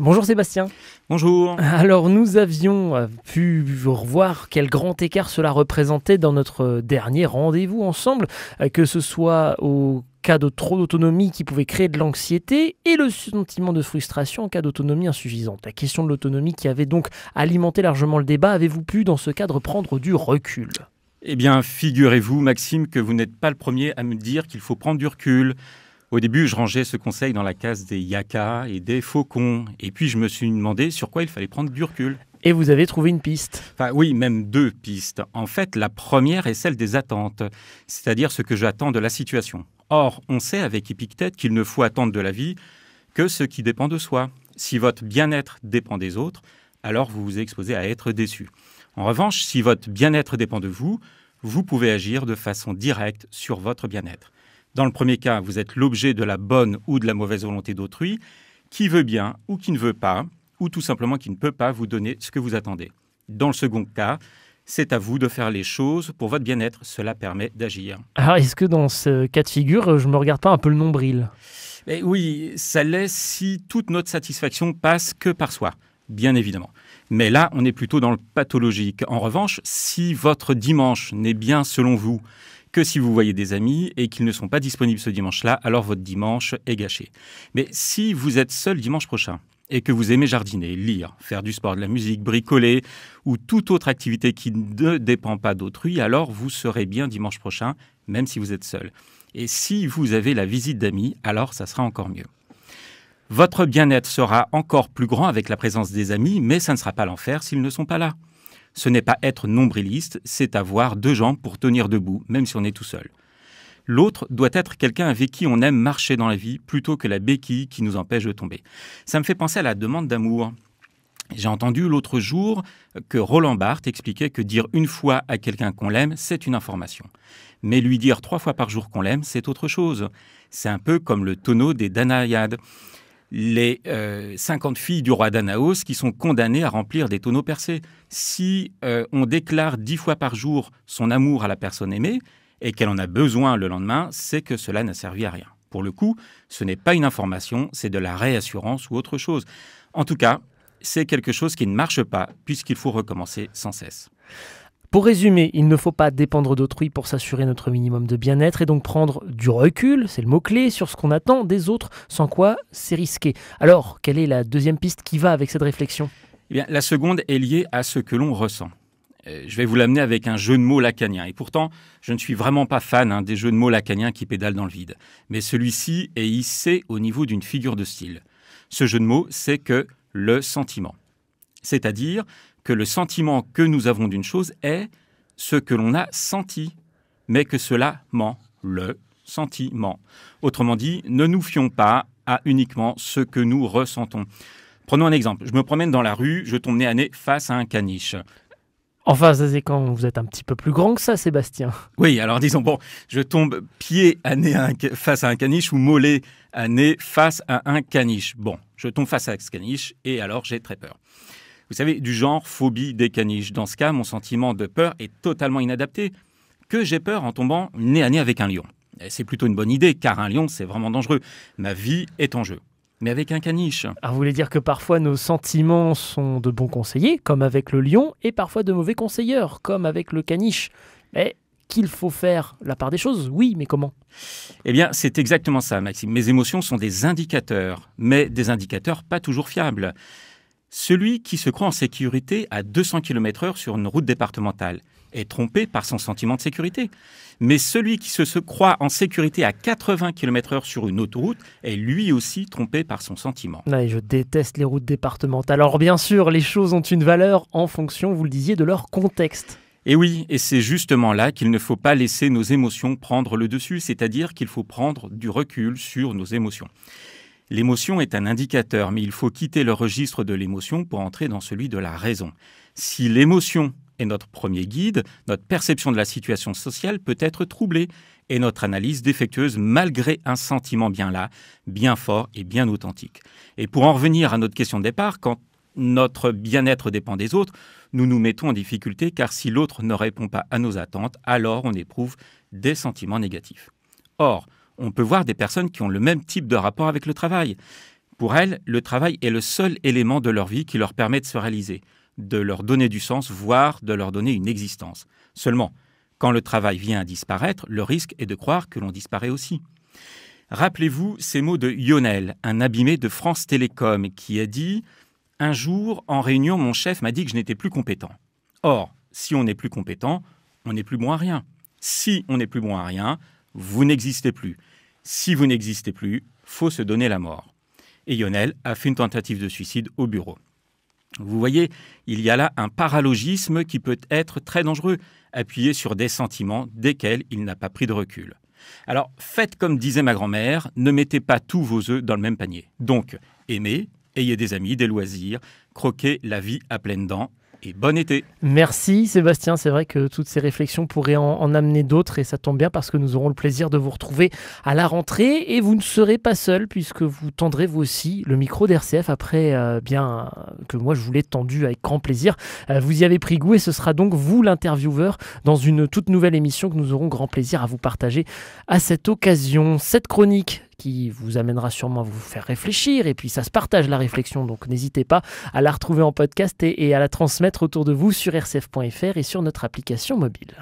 Bonjour Sébastien. Bonjour. Alors nous avions pu revoir quel grand écart cela représentait dans notre dernier rendez-vous ensemble, que ce soit au cas de trop d'autonomie qui pouvait créer de l'anxiété et le sentiment de frustration en cas d'autonomie insuffisante. La question de l'autonomie qui avait donc alimenté largement le débat, avez-vous pu dans ce cadre prendre du recul ? Eh bien, figurez-vous, Maxime, que vous n'êtes pas le premier à me dire qu'il faut prendre du recul. Au début, je rangeais ce conseil dans la case des yakas et des faucons. Et puis, je me suis demandé sur quoi il fallait prendre du recul. Et vous avez trouvé une piste ? Enfin, oui, même deux pistes. En fait, la première est celle des attentes, c'est-à-dire ce que j'attends de la situation. Or, on sait avec Épictète qu'il ne faut attendre de la vie que ce qui dépend de soi. Si votre bien-être dépend des autres, alors vous vous exposez à être déçu. En revanche, si votre bien-être dépend de vous, vous pouvez agir de façon directe sur votre bien-être. Dans le premier cas, vous êtes l'objet de la bonne ou de la mauvaise volonté d'autrui, qui veut bien ou qui ne veut pas, ou tout simplement qui ne peut pas vous donner ce que vous attendez. Dans le second cas, c'est à vous de faire les choses pour votre bien-être. Cela permet d'agir. Alors est-ce que dans ce cas de figure, je me regarde pas un peu le nombril ? Mais oui, ça l'est si toute notre satisfaction passe que par soi, bien évidemment. Mais là, on est plutôt dans le pathologique. En revanche, si votre dimanche n'est bien selon vous que si vous voyez des amis et qu'ils ne sont pas disponibles ce dimanche-là, alors votre dimanche est gâché. Mais si vous êtes seul dimanche prochain et que vous aimez jardiner, lire, faire du sport, de la musique, bricoler ou toute autre activité qui ne dépend pas d'autrui, alors vous serez bien dimanche prochain, même si vous êtes seul. Et si vous avez la visite d'amis, alors ça sera encore mieux. Votre bien-être sera encore plus grand avec la présence des amis, mais ça ne sera pas l'enfer s'ils ne sont pas là. Ce n'est pas être nombriliste, c'est avoir deux jambes pour tenir debout, même si on est tout seul. L'autre doit être quelqu'un avec qui on aime marcher dans la vie, plutôt que la béquille qui nous empêche de tomber. Ça me fait penser à la demande d'amour. J'ai entendu l'autre jour que Roland Barthes expliquait que dire une fois à quelqu'un qu'on l'aime, c'est une information. Mais lui dire 3 fois par jour qu'on l'aime, c'est autre chose. C'est un peu comme le tonneau des Danaïades. Les 50 filles du roi Danaos qui sont condamnées à remplir des tonneaux percés. Si on déclare 10 fois par jour son amour à la personne aimée et qu'elle en a besoin le lendemain, c'est que cela n'a servi à rien. Pour le coup, ce n'est pas une information, c'est de la réassurance ou autre chose. En tout cas, c'est quelque chose qui ne marche pas puisqu'il faut recommencer sans cesse. Pour résumer, il ne faut pas dépendre d'autrui pour s'assurer notre minimum de bien-être et donc prendre du recul, c'est le mot-clé, sur ce qu'on attend des autres, sans quoi c'est risqué. Alors, quelle est la deuxième piste qui va avec cette réflexion ? Eh bien, la seconde est liée à ce que l'on ressent. Je vais vous l'amener avec un jeu de mots lacanien. Et pourtant, je ne suis vraiment pas fan des jeux de mots lacaniens qui pédalent dans le vide. Mais celui-ci est hissé au niveau d'une figure de style. Ce jeu de mots, c'est que le sentiment. C'est-à-dire que le sentiment que nous avons d'une chose est ce que l'on a senti, mais que cela ment, le sentiment. Autrement dit, ne nous fions pas à uniquement ce que nous ressentons. Prenons un exemple. Je me promène dans la rue, je tombe nez à nez face à un caniche. Enfin, ça c'est quand vous êtes un petit peu plus grand que ça, Sébastien. Oui, alors disons, je tombe pied à nez face à un caniche ou mollet à nez face à un caniche. Bon, je tombe face à ce caniche et alors j'ai très peur. Vous savez, du genre phobie des caniches. Dans ce cas, mon sentiment de peur est totalement inadapté. Que j'ai peur en tombant nez à nez avec un lion. Et c'est plutôt une bonne idée, car un lion, c'est vraiment dangereux. Ma vie est en jeu. Mais avec un caniche. Alors, vous voulez dire que parfois nos sentiments sont de bons conseillers, comme avec le lion, et parfois de mauvais conseilleurs, comme avec le caniche. Mais qu'il faut faire la part des choses, oui, mais comment ? Eh bien, c'est exactement ça, Maxime. Mes émotions sont des indicateurs, mais des indicateurs pas toujours fiables. Celui qui se croit en sécurité à 200 km/h sur une route départementale est trompé par son sentiment de sécurité. Mais celui qui se croit en sécurité à 80 km/h sur une autoroute est lui aussi trompé par son sentiment. Ouais, je déteste les routes départementales. Alors bien sûr, les choses ont une valeur en fonction, vous le disiez, de leur contexte. Et oui, et c'est justement là qu'il ne faut pas laisser nos émotions prendre le dessus, c'est-à-dire qu'il faut prendre du recul sur nos émotions. L'émotion est un indicateur, mais il faut quitter le registre de l'émotion pour entrer dans celui de la raison. Si l'émotion est notre premier guide, notre perception de la situation sociale peut être troublée et notre analyse défectueuse malgré un sentiment bien là, bien fort et bien authentique. Et pour en revenir à notre question de départ, quand notre bien-être dépend des autres, nous nous mettons en difficulté car si l'autre ne répond pas à nos attentes, alors on éprouve des sentiments négatifs. Or, on peut voir des personnes qui ont le même type de rapport avec le travail. Pour elles, le travail est le seul élément de leur vie qui leur permet de se réaliser, de leur donner du sens, voire de leur donner une existence. Seulement, quand le travail vient à disparaître, le risque est de croire que l'on disparaît aussi. Rappelez-vous ces mots de Lionel, un abîmé de France Télécom, qui a dit « Un jour, en réunion, mon chef m'a dit que je n'étais plus compétent. » Or, si on n'est plus compétent, on n'est plus bon à rien. Si on n'est plus bon à rien, vous n'existez plus. Si vous n'existez plus, faut se donner la mort. Et Lionel a fait une tentative de suicide au bureau. Vous voyez, il y a là un paralogisme qui peut être très dangereux, appuyé sur des sentiments desquels il n'a pas pris de recul. Alors, faites comme disait ma grand-mère, ne mettez pas tous vos œufs dans le même panier. Donc, aimez, ayez des amis, des loisirs, croquez la vie à pleines dents. Et bon été. Merci Sébastien, c'est vrai que toutes ces réflexions pourraient en amener d'autres et ça tombe bien parce que nous aurons le plaisir de vous retrouver à la rentrée et vous ne serez pas seul puisque vous tendrez vous aussi le micro d'RCF après bien que moi je vous l'ai tendu avec grand plaisir. Vous y avez pris goût et ce sera donc vous l'intervieweur dans une toute nouvelle émission que nous aurons grand plaisir à vous partager à cette occasion. Cette chronique qui vous amènera sûrement à vous faire réfléchir et puis ça se partage la réflexion, donc n'hésitez pas à la retrouver en podcast et à la transmettre autour de vous sur rcf.fr et sur notre application mobile.